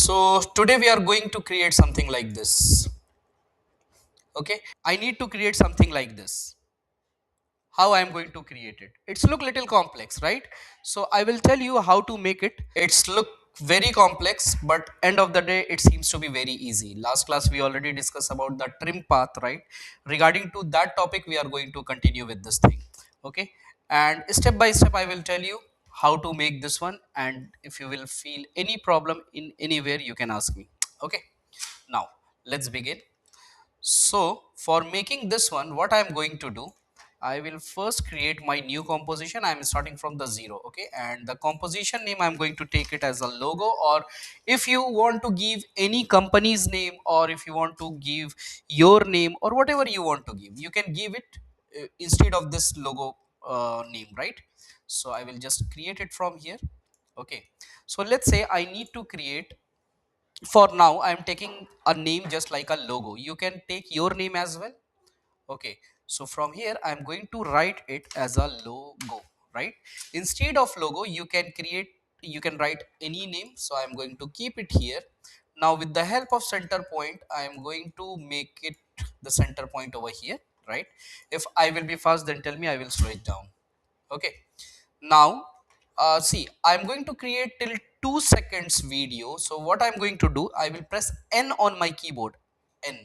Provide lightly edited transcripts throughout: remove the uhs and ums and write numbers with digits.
So today we are going to create something like this. Okay, I need to create something like this. How I am going to create it? It's look little complex, right? So I will tell you how to make it. It's look very complex, but end of the day, it seems to be very easy. Last class we already discussed about the trim path, right? Regarding to that topic, we are going to continue with this thing. Okay, and step by step, I will tell you how to make this one, and if you will feel any problem in anywhere, you can ask me. Okay, now let's begin. So for making this one, what I am going to do, I will first create my new composition. I am starting from the zero. Okay, and the composition name, I am going to take it as a logo, or if you want to give any company's name, or if you want to give your name, or whatever you want to give, you can give it instead of this logo name, right? So I will just create it from here. Okay, so let's say I need to create, for now I am taking a name just like a logo. You can take your name as well. Okay, so from here I am going to write it as a logo, right? Instead of logo, you can write any name, so I am going to keep it here. Now with the help of center point, I am going to make it the center point over here, right? If I will be fast, then tell me, I will slow it down. Okay, now see, I'm going to create till 2 seconds video. So what I'm going to do, I will press N on my keyboard. N.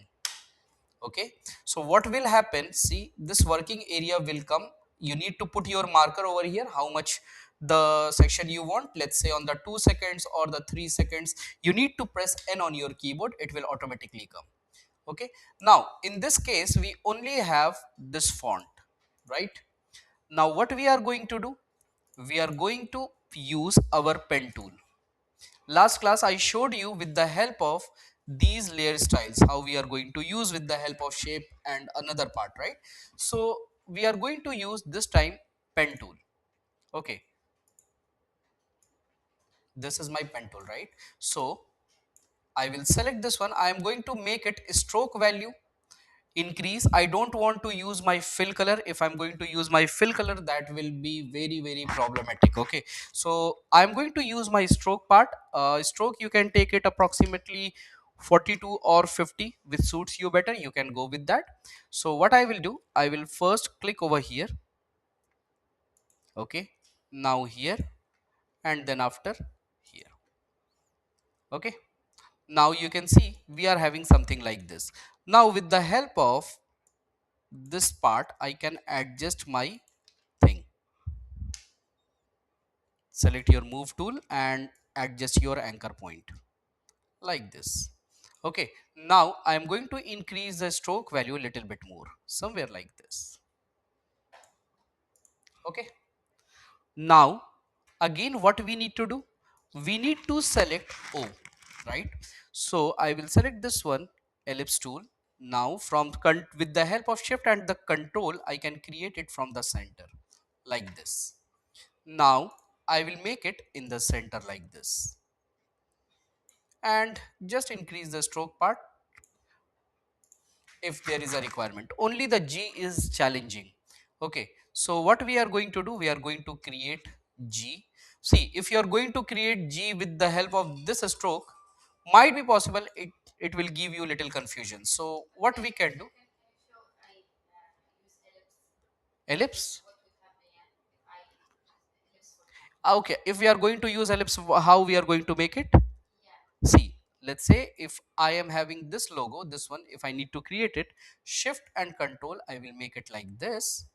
Okay, so what will happen, see, this working area will come. You need to put your marker over here, how much the section you want. Let's say on the 2 seconds or the 3 seconds, you need to press N on your keyboard, it will automatically come. Okay, now in this case we only have this font, right? Now what we are going to do, we are going to use our pen tool. Last class I showed you with the help of these layer styles how we are going to use with the help of shape and another part, right? So we are going to use this time pen tool. Okay, this is my pen tool, right? So I will select this one. I am going to make it stroke value increase. I don't want to use my fill color. If I'm going to use my fill color, that will be very problematic. Okay, so I'm going to use my stroke part. Stroke, you can take it approximately 42 or 50, which suits you better, you can go with that. So what I will do, I will first click over here. Okay, now here, and then after here. Okay, now you can see we are having something like this. Now with the help of this part, I can adjust my thing. Select your move tool and adjust your anchor point like this. Okay, now I am going to increase the stroke value a little bit more, somewhere like this. Okay, now again what we need to do, we need to select O, right? So I will select this one, ellipse tool. Now from with the help of shift and the control, I can create it from the center like this. Now I will make it in the center like this, and just increase the stroke part if there is a requirement. Only the G is challenging. Okay, so what we are going to do, we are going to create G. See, if you are going to create G with the help of this stroke, might be possible it will give you little confusion. So what we can do, ellipse. Okay, if we are going to use ellipse, how we are going to make it? See, let's say if I am having this logo, this one, if I need to create it, shift and control, I will make it like this.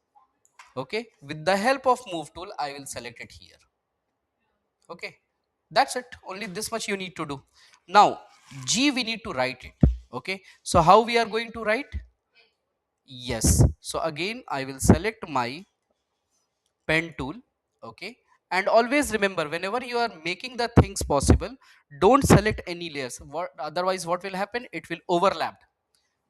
Okay, with the help of move tool, I will select it here. Okay, that's it. Only this much you need to do. Now G, we need to write it. Okay, so how we are going to write? Yes, so again I will select my pen tool. Okay, and always remember, whenever you are making the things possible, don't select any layers. What, otherwise what will happen, it will overlap.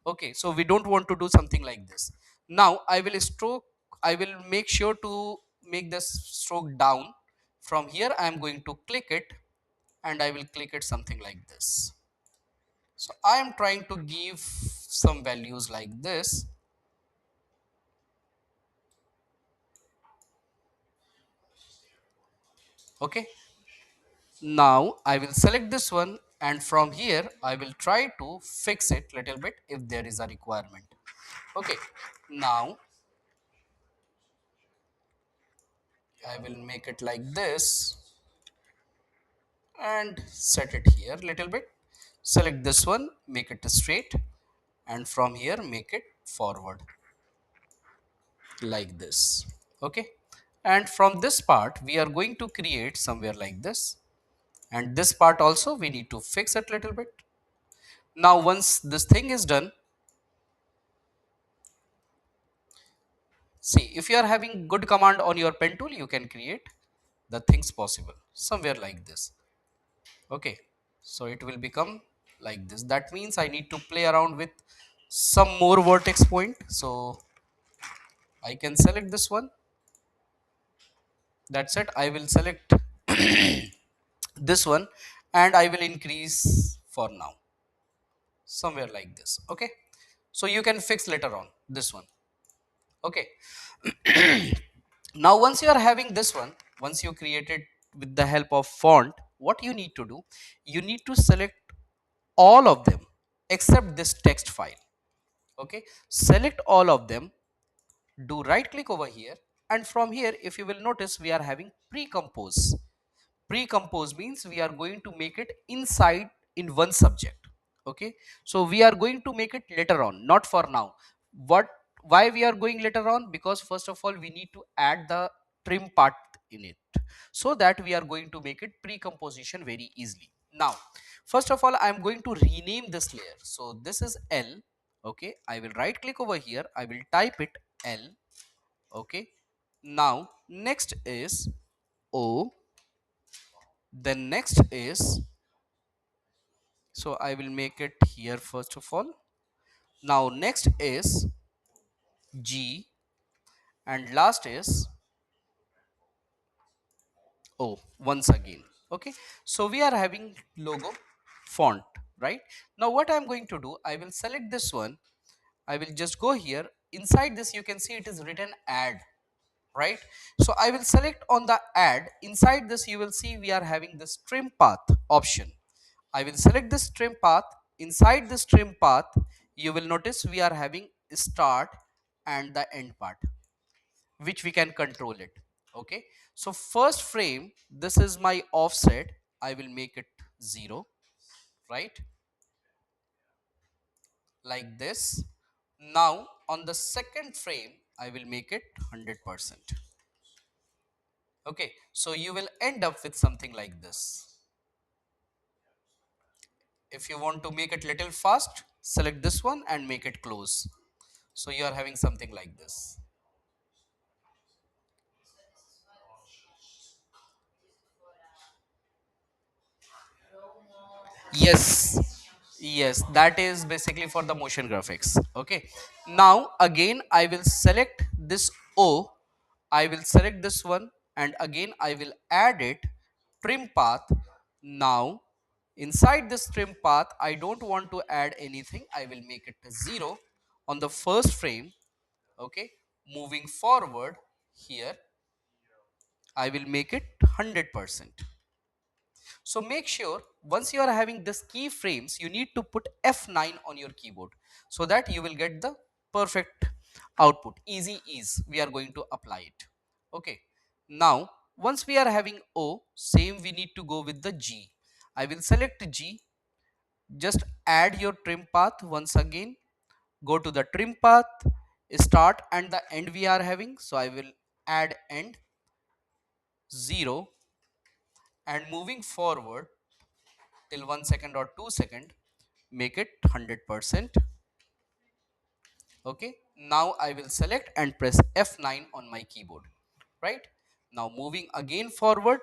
Okay, so we don't want to do something like this. Now I will stroke, I will make sure to make this stroke down. From here I am going to click it, and I will click it something like this. So I am trying to give some values like this. Okay, now I will select this one, and from here I will try to fix it little bit if there is a requirement. Okay, now I will make it like this and set it here little bit. Select this one, make it straight, and from here make it forward like this. Okay, and from this part we are going to create somewhere like this, and this part also we need to fix it little bit. Now once this thing is done, see, if you are having good command on your pen tool, you can create the things possible somewhere like this. Okay, so it will become like this. That means I need to play around with some more vertex point. So I can select this one. That's it. I will select this one and I will increase for now somewhere like this. Okay, so you can fix later on this one. Okay, now once you are having this one, once you create it with the help of font, what you need to do, you need to select all of them except this text file. Okay, select all of them, do right click over here, and from here if you will notice we are having pre-compose. Pre-compose means we are going to make it inside in one subject. Okay, so we are going to make it later on, not for now. What, why we are going later on? Because first of all we need to add the trim part in it, so that we are going to make it pre-composition very easily. Now first of all I am going to rename this layer. So this is L. Okay, I will right click over here, I will type it L. Okay, now next is O, then next is, so I will make it here first of all. Now next is G, and last is O once again. Okay, so we are having logo font, right? Now what I'm going to do, I will select this one, I will just go here. Inside this you can see it is written add, right? So I will select on the add. Inside this you will see we are having this trim path option. I will select this trim path. Inside this trim path you will notice we are having start and the end part, which we can control it. Okay, so first frame, this is my offset, I will make it 0, right, like this. Now on the second frame I will make it 100%. Okay, so you will end up with something like this. If you want to make it little fast, select this one and make it close. So you are having something like this. Yes, yes, that is basically for the motion graphics. Okay, now again I will select this O, I will select this one, and again I will add it trim path. Now inside this trim path I don't want to add anything, I will make it 0 on the first frame. Okay, moving forward here I will make it 100%. So make sure once you are having this keyframes, you need to put F9 on your keyboard, so that you will get the perfect output. Easy ease, we are going to apply it. Okay, now once we are having O, same we need to go with the G. I will select G, just add your trim path once again, go to the trim path, start and the end we are having. So I will add end 0, and moving forward till 1 second or 2 second, make it 100%. Okay, now I will select and press F9 on my keyboard, right? Now moving again forward,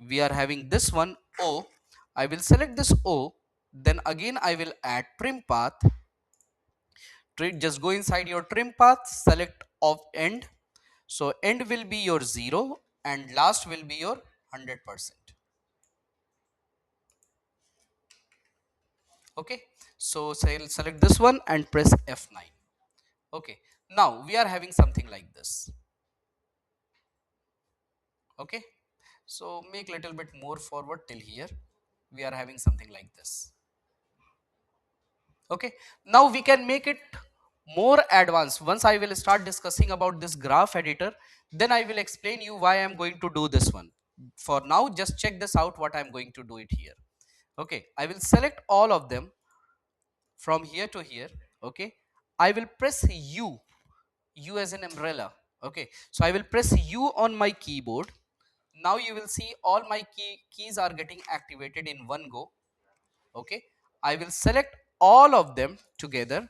we are having this one O. I will select this O, then again I will add trim path. Just go inside your trim path, select of end. So end will be your 0 and last will be your 100%. Okay, so select this one and press F9. Okay, now we are having something like this. Okay, so make little bit more forward till here. we are having something like this. Okay, now we can make it more advanced. Once I will start discussing about this graph editor, then I will explain you why I am going to do this one. For now, just check this out what I am going to do it here. Okay, I will select all of them from here to here. Okay, I will press u as an umbrella. Okay, so I will press u on my keyboard. Now you will see all my keys are getting activated in one go. Okay, I will select all of them together,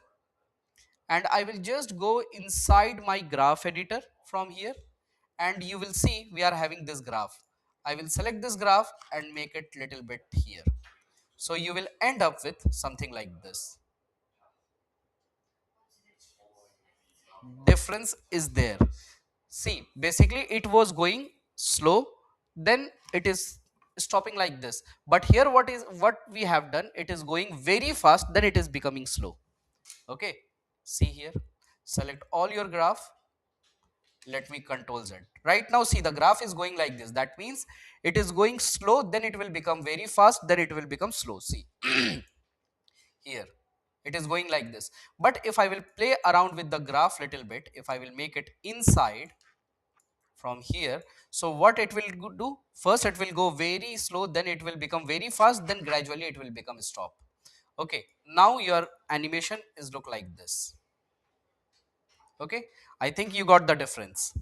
and I will just go inside my graph editor from here, and you will see we are having this graph. I will select this graph and make it little bit here. So you will end up with something like this. Difference is there. See, basically it was going slow, then it is stopping like this. But here what we have done, it is going very fast, then it is becoming slow. Okay, see here, select all your graph. Let me control Z. Right now, see the graph is going like this. That means it is going slow, then it will become very fast, then it will become slow. See here, it is going like this. But if I will play around with the graph little bit, if I will make it inside from here, so what it will do? First, it will go very slow, then it will become very fast, then gradually it will become stop. Okay, now your animation is look like this. Okay, I think you got the difference.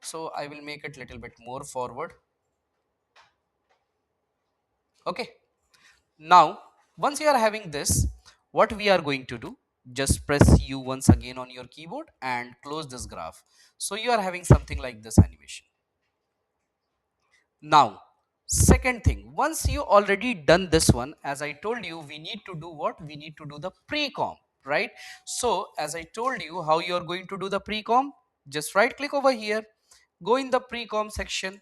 So I will make it little bit more forward. Okay, now once you are having this, what we are going to do, just press u once again on your keyboard and close this graph. So you are having something like this animation. Now, second thing, once you already done this one, as I told you, we need to do what? We need to do the pre-com, right? So as I told you how you are going to do the pre-com, just right click over here, go in the pre-com section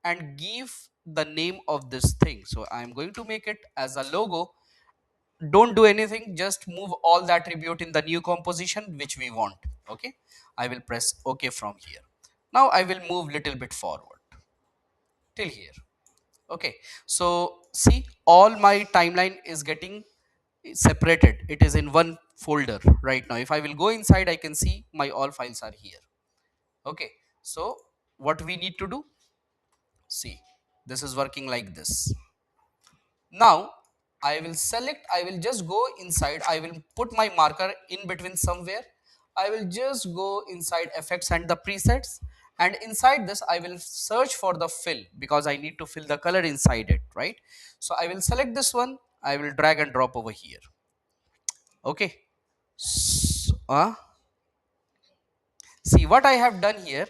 and give the name of this thing. So I am going to make it as a logo. Don't do anything, just move all the attribute in the new composition which we want. Okay, I will press OK from here. Now I will move little bit forward till here. Okay, so see, all my timeline is getting separated. It is in one folder right now. If I will go inside, I can see my all files are here. Okay, so what we need to do, see, this is working like this. Now I will select, I will just go inside, I will put my marker in between somewhere. I will just go inside effects and the presets, and inside this I will search for the fill, because I need to fill the color inside it, right? So I will select this one, I will drag and drop over here. Okay, see what I have done here,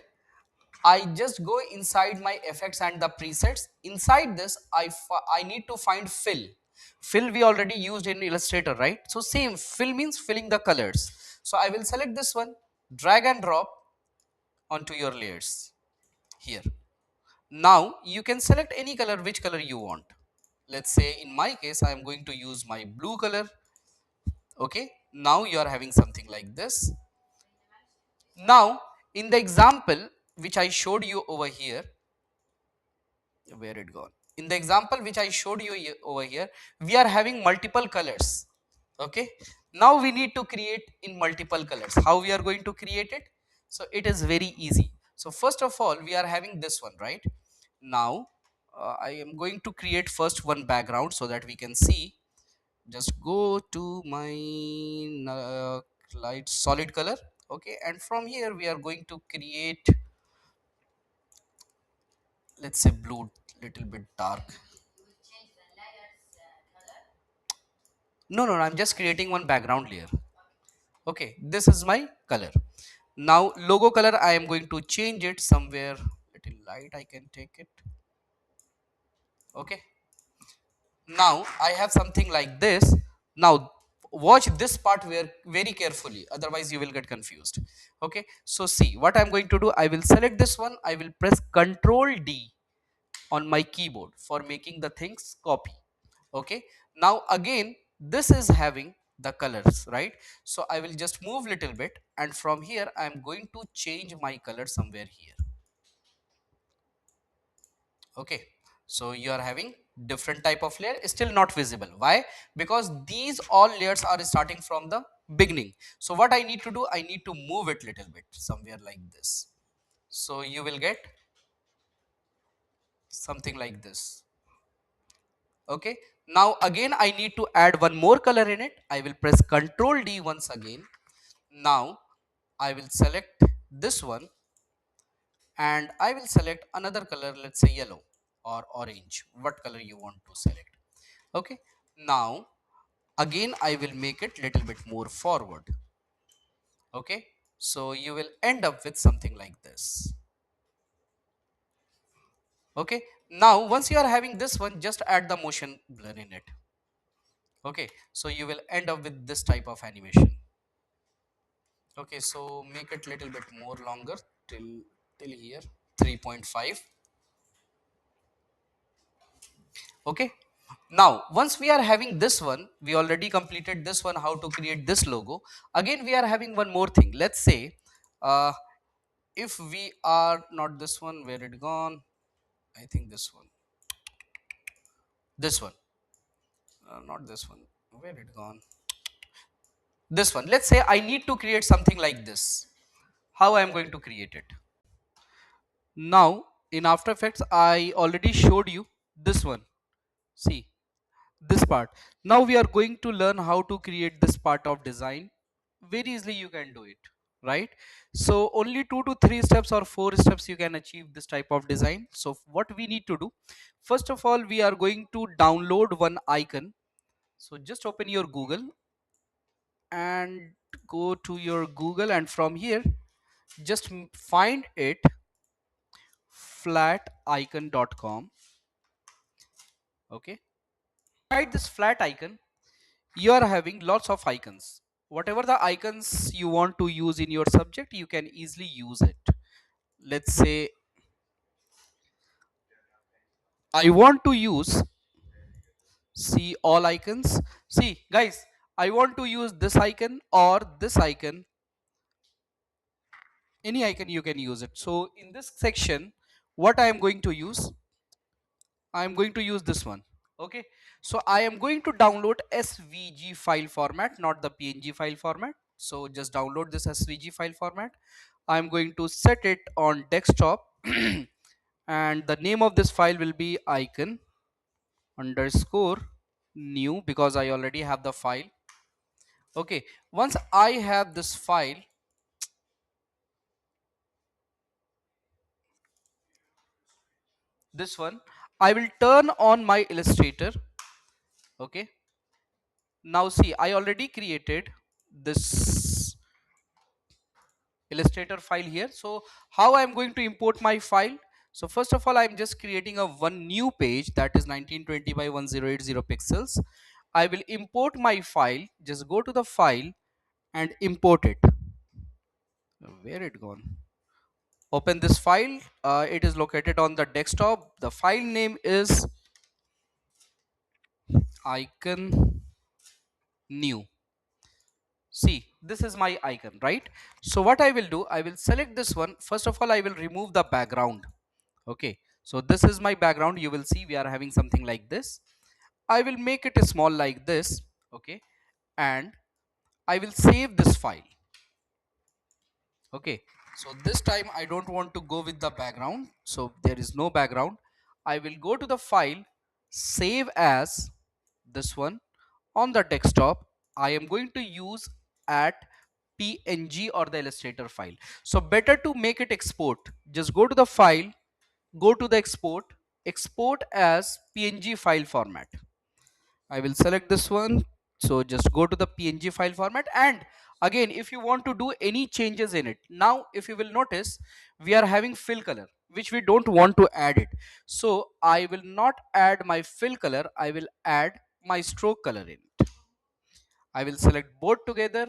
I just go inside my effects and the presets. Inside this, I need to find fill. Fill we already used in Illustrator, right? So same, fill means filling the colors. So I will select this one, drag and drop onto your layers here. Now you can select any color, which color you want. Let's say in my case, I am going to use my blue color. Okay, now you are having something like this. Now in the example which I showed you over here, where it gone, in the example which I showed you over here, we are having multiple colors. Okay, now we need to create in multiple colors. How we are going to create it? So it is very easy. So first of all, we are having this one, right? Now I am going to create first one background so that we can see. Just go to my light solid color. Okay, and from here we are going to create, let's say blue, little bit dark. No, I'm just creating one background layer. Okay, this is my color. Now logo color, I am going to change it somewhere little light, I can take it. Okay, now I have something like this. Now watch this part very carefully, otherwise you will get confused. Okay, so see what I'm going to do, I will select this one, I will press Ctrl D on my keyboard for making the things copy. Okay, now again this is having the colors, right? So I will just move little bit, and from here I am going to change my color somewhere here. Okay, so you are having different type of layer, still not visible. Why? Because these all layers are starting from the beginning. So what I need to do, I need to move it little bit somewhere like this. So you will get something like this. Okay, now again I need to add one more color in it. I will press Ctrl D once again. Now I will select this one and I will select another color, let's say yellow or orange, what color you want to select. Okay, now again I will make it little bit more forward. Okay, so you will end up with something like this. Okay, now once you are having this one, just add the motion blur in it. Okay, so you will end up with this type of animation. Okay, so make it little bit more longer till here 3.5. Okay, now once we are having this one, we already completed this one, how to create this logo. Again we are having one more thing. Let's say uh, if we are not this one, where it gone, I think this one not this one, where it gone, this one. Let's say I need to create something like this. How I am going to create it? Now in After Effects I already showed you this one. See this part. Now we are going to learn how to create this part of design. Very easily you can do it, right? So only 2 to 3 steps or 4 steps you can achieve this type of design. So what we need to do, first of all we are going to download one icon. So just open your Google and go to your Google, and from here just find it flaticon.com. Okay, inside this flat icon you are having lots of icons. Whatever the icons you want to use in your subject, you can easily use it. Let's say I want to use, see all icons. See guys, I want to use this icon or this icon, any icon you can use it. So in this section, what I am going to use, I am going to use this one. Okay, so I am going to download SVG file format, not the PNG file format. So just download this SVG file format. I'm going to set it on desktop and the name of this file will be icon underscore new, because I already have the file. Okay, once I have this file, this one, I will turn on my Illustrator. Okay, now see I already created this Illustrator file here. So how I am going to import my file? So first of all, I am just creating a one new page that is 1920 by 1080 pixels. I will import my file. Just go to the file and import it. Where it gone? Open this file. It is located on the desktop. The file name is icon new. See, this is my icon, right? So what I will do, I will select this one. First of all, I will remove the background. Okay, so this is my background. You will see we are having something like this. I will make it small like this. Okay, and I will save this file. Okay, so this time I don't want to go with the background, so there is no background. I will go to the file, save as, this one, on the desktop. I am going to use at PNG or the Illustrator file. So better to make it export. Just go to the file, go to the export, export as PNG file format. I will select this one. So just go to the PNG file format, and again if you want to do any changes in it, now if you will notice we are having fill color which we don't want to add it. So I will not add my fill color, I will add my stroke color in it. I will select both together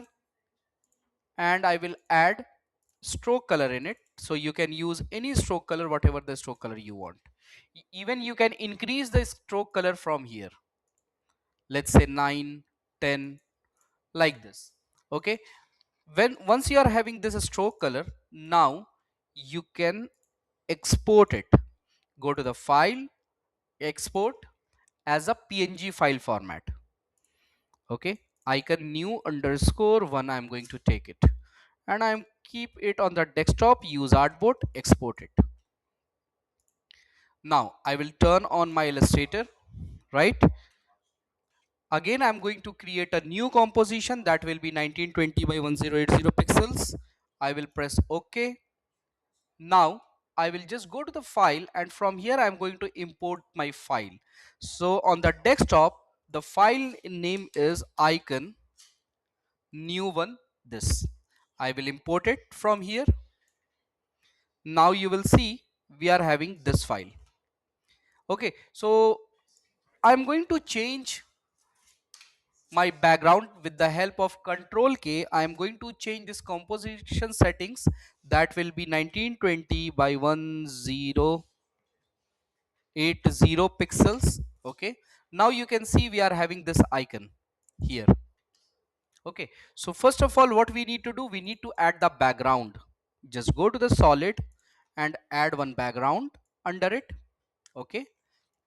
and I will add stroke color in it. So you can use any stroke color, whatever the stroke color you want. Even you can increase the stroke color from here, let's say 9, 10, like this. Okay, when once you are having this stroke color, now you can export it. Go to the file, export, as a PNG file format. Okay, icon new underscore one, I'm going to take it and I'm keep it on the desktop, use artboard, export it. Now I will turn on my Illustrator, right? Again, I'm going to create a new composition that will be 1920 by 1080 pixels. I will press OK. Now I will just go to the file and from here I'm going to import my file. So on the desktop, the file name is icon new one this. I will import it from here. Now you will see we are having this file. Okay, so I'm going to change my background with the help of Control K. I am going to change this composition settings that will be 1920 by 1080 pixels. Okay, now you can see we are having this icon here. Okay, so first of all, what we need to do, we need to add the background. Just go to the solid and add one background under it. Okay,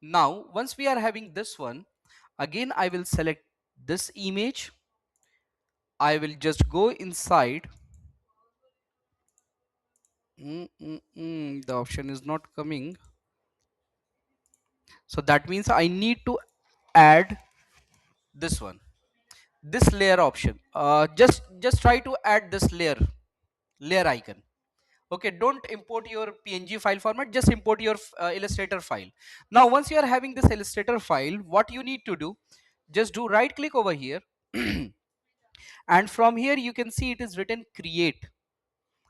now once we are having this one, again I will select this image. I will just go inside. The option is not coming. So that means I need to add this one, this layer option. Just try to add this layer icon. Okay, don't import your PNG file format, just import your Illustrator file. Now once you are having this Illustrator file, what you need to do, just do right click over here and from here you can see it is written create.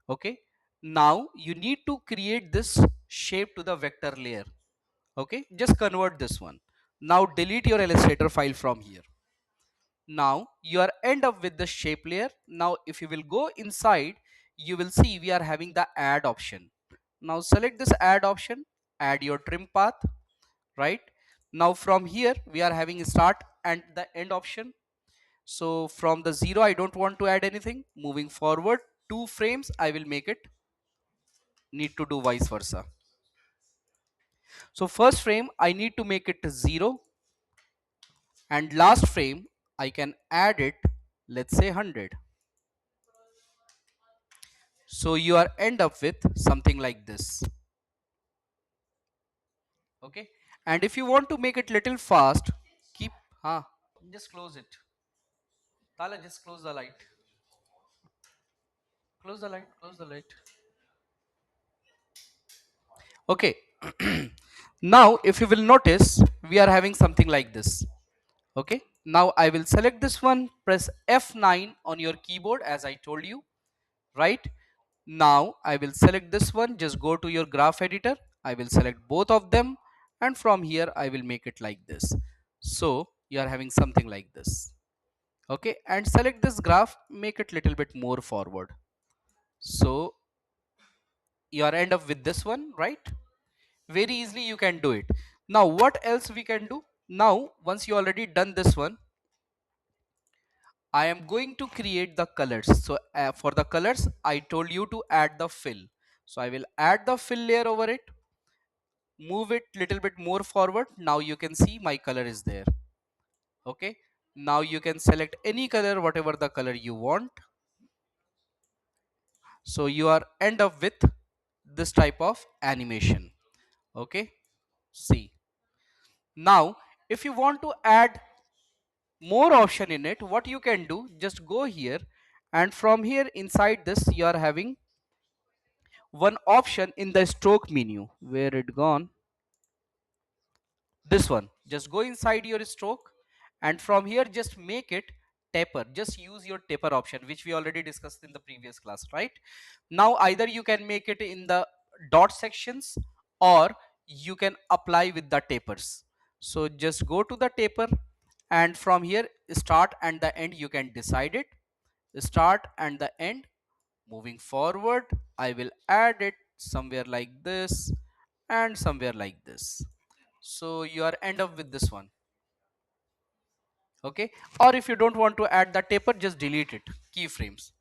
Okay, now you need to create this shape to the vector layer. Okay, just convert this one. Now delete your Illustrator file from here. Now you are end up with the shape layer. Now if you will go inside, you will see we are having the add option. Now select this add option, add your trim path, right? Now from here we are having start and the end option. So from the 0 I don't want to add anything. Moving forward 2 frames I will make it, need to do vice versa. So first frame I need to make it 0 and last frame I can add it, let's say 100. So you are end up with something like this. Okay, and if you want to make it little fast, keep just close it. Tala, just close the light. Close the light, close the light. Okay, now if you will notice we are having something like this. Okay, now I will select this one, press F9 on your keyboard as I told you, right? Now I will select this one, just go to your graph editor, I will select both of them and from here I will make it like this. So you are having something like this. Okay, and select this graph, make it little bit more forward. So you are end up with this one, right? Very easily you can do it. Now what else we can do? Now once you already done this one, I am going to create the colors. So for the colors, I told you to add the fill. So I will add the fill layer over it, move it little bit more forward. Now you can see my color is there. Okay. Now you can select any color, whatever the color you want. So you are end up with this type of animation. Okay. See. Now, if you want to add more option in it, what you can do, just go here and from here inside this you are having one option in the stroke menu. Where it gone? This one. Just go inside your stroke and from here just make it taper. Just use your taper option which we already discussed in the previous class, right? Now either you can make it in the dot sections or you can apply with the tapers. So just go to the taper and from here start and the end you can decide it. Start and the end. Moving forward, I will add it somewhere like this and somewhere like this. So you are end up with this one. Okay, or if you don't want to add the taper, just delete it, keyframes.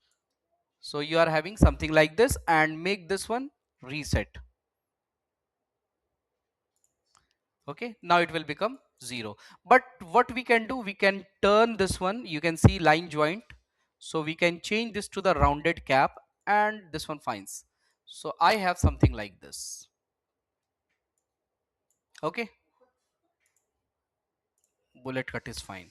So you are having something like this and make this one reset. Okay, now it will become 0. But what we can do, we can turn this one, you can see line joint, so we can change this to the rounded cap, and this one finds. So I have something like this. Okay, bullet cut is fine.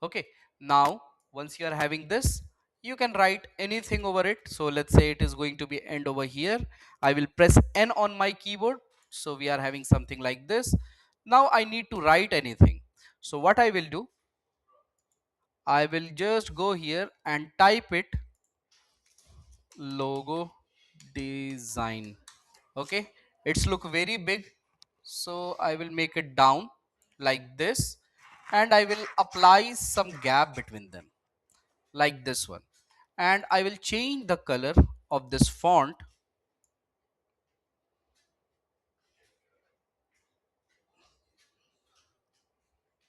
Okay, now once you are having this, you can write anything over it. So let's say it is going to be end over here. I will press N on my keyboard, so we are having something like this. Now I need to write anything. So what I will do, I will just go here and type it, logo design. Okay, it's look very big, so I will make it down like this, and I will apply some gap between them like this one, and I will change the color of this font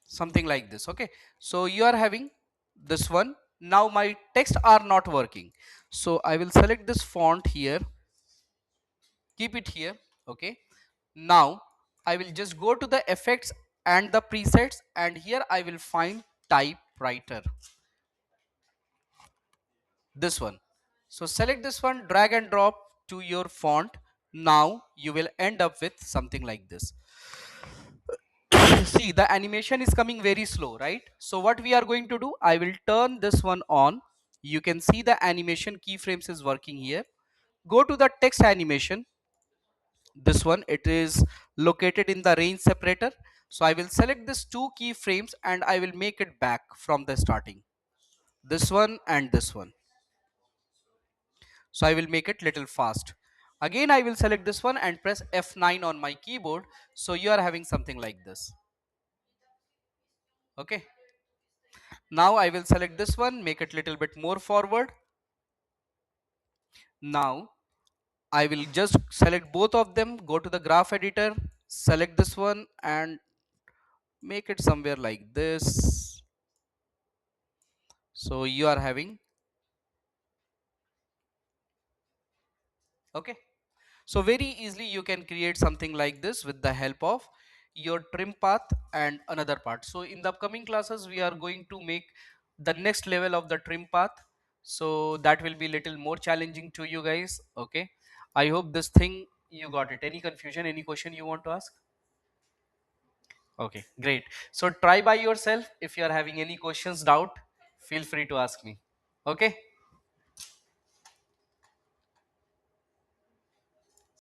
something like this. Okay, so you are having this one. Now my text are not working, so I will select this font here, keep it here. Okay, now I will just go to the effects and the presets, and here I will find typewriter, this one. So select this one, drag and drop to your font. Now you will end up with something like this. See, the animation is coming very slow, right? So what we are going to do, I will turn this one on. You can see the animation keyframes is working here. Go to the text animation, this one, it is located in the range separator. So I will select this two keyframes and I will make it back from the starting, this one and this one. So I will make it little fast. Again I will select this one and press F9 on my keyboard, so you are having something like this. Okay, now I will select this one, make it little bit more forward. Now I will just select both of them, go to the graph editor, select this one and make it somewhere like this. So you are having, okay, so very easily you can create something like this with the help of your trim path and another part. So in the upcoming classes we are going to make the next level of the trim path, so that will be little more challenging to you guys. Okay, I hope this thing you got it. Any confusion, any question you want to ask? Okay, great. So try by yourself. If you are having any questions, doubt, feel free to ask me. Okay.